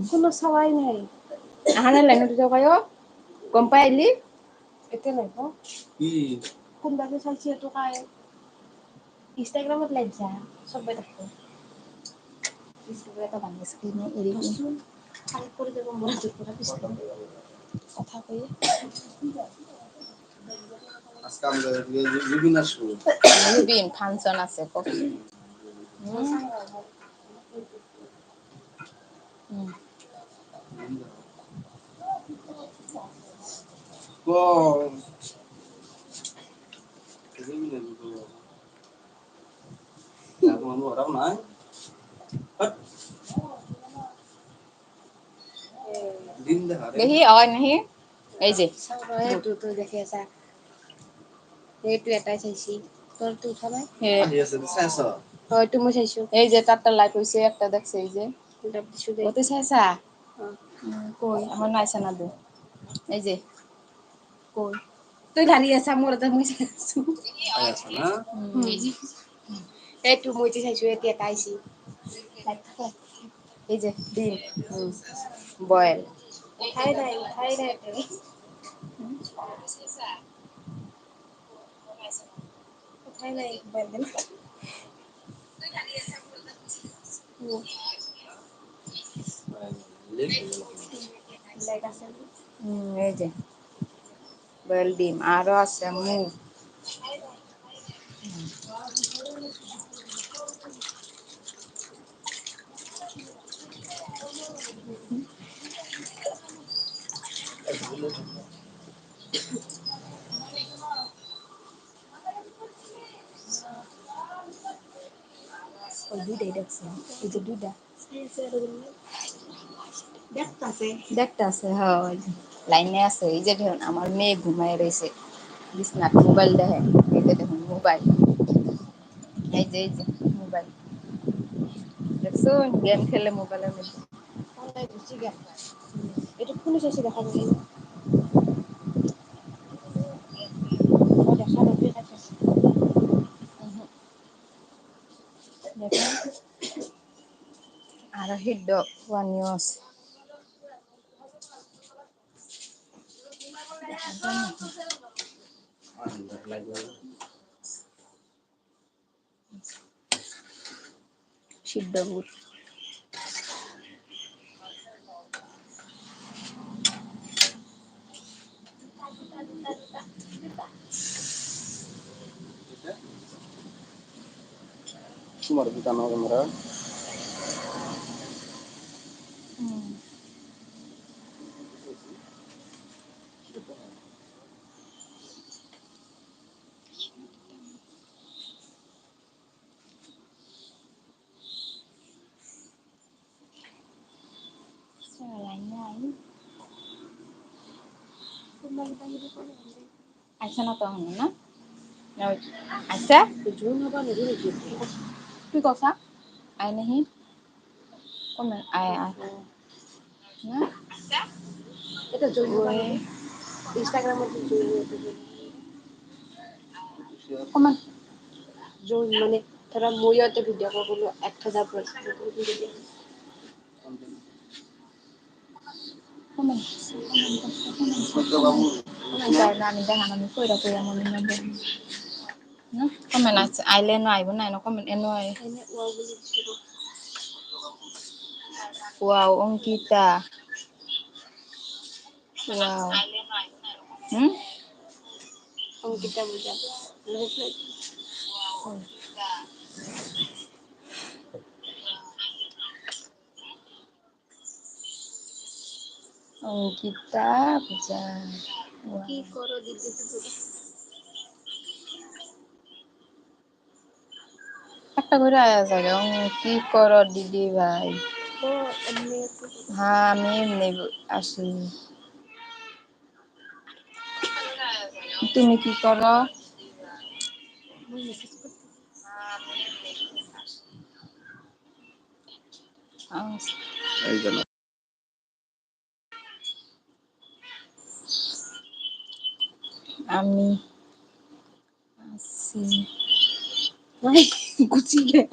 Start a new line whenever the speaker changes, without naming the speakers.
কোনো চাৱাই নাই
আহা নাই লাইনত কয় গম পাই আহিলি
এতিয়া নাই কি কোনবাকে চাইছে এইটো কাই ইনষ্টাগ্ৰামত লাইভ যা চবে দেখে
এটা ভাঙি স্ক্ৰীনে এৰি
কালেক্ট কৰি যাব মনটোৰ পৰা
কথা কৈ
আজকাল জুবিন আসবো
জুবিন ফাংচন আছে কওক দেখি হয় নাহি এই যে
তই দেখি আছা সেইটো এটাই চাইছি তোৰটো উঠা নাই হয়তো মই চাইছো
এই যে তাতটা লাইট হৈছে একটা দেখছে এই যে
দিছো দে
গতে চাইছা কই আমার নাইছা না দে এই যে কই
তুই ঢালি আছা মোৰ এটা মই চাই আছো সেইটো মই যে চাইছো এতিয়া এটা আইছি
এই যে ডিম বয়েল
উঠাই নাই এতিয়াও উঠাই নাই লাইট আছে
এই যে বয়েল ডিম আরো আছে মুগ দুইটাই দেখছে এই যে দুইটা দেখতে আছে হয় লাইনে আছে এই যে দেখুন আমার মেয়ে ঘুমায় রয়েছে বিছনাত মোবাইল দেখে এই যে দেখুন মোবাইল এই যে মোবাইল দেখছুন গেম খেলে মোবাইলের মধ্যে
এইটো কোনে চাইছে দেখা যায় দেখা নাপাই
আর হিড্ড ওয়ানিও আছে সিদ্ধগুড়
তোমার কি জানো আমরা
আচ্ছা না তো না আচ্ছা
জোৰ হবা নিদি নেকি
তুই কথা আই নাহি কোন আয় আয় না
এটা জইন হবা নিদি ইনষ্টাগ্রামত
কমান
জইন মানে ধৰা মই ইয়াতে ভিডিঅ' কলো 1000
কমান আমি দেখা আমি কইরা কইরা মনে মনে কমেন আছে আইলে নো আইব না এনো কমেন এনো আই
এনে ওয়াও বুলি দিছিলো
ওয়াও অঙ্কিতা ওয়াও
অংকিতা পূজা
অঙ্কিতা পূজা
কি করো দিদি
একটা করে আয়া যাবে কি করো দিদি ভাই
ও এমনি
হ্যাঁ আমি এমনি আসি তুমি কি করো
মই মেসেজ করতে
এই জন্য আমি আসি
গুচি গেল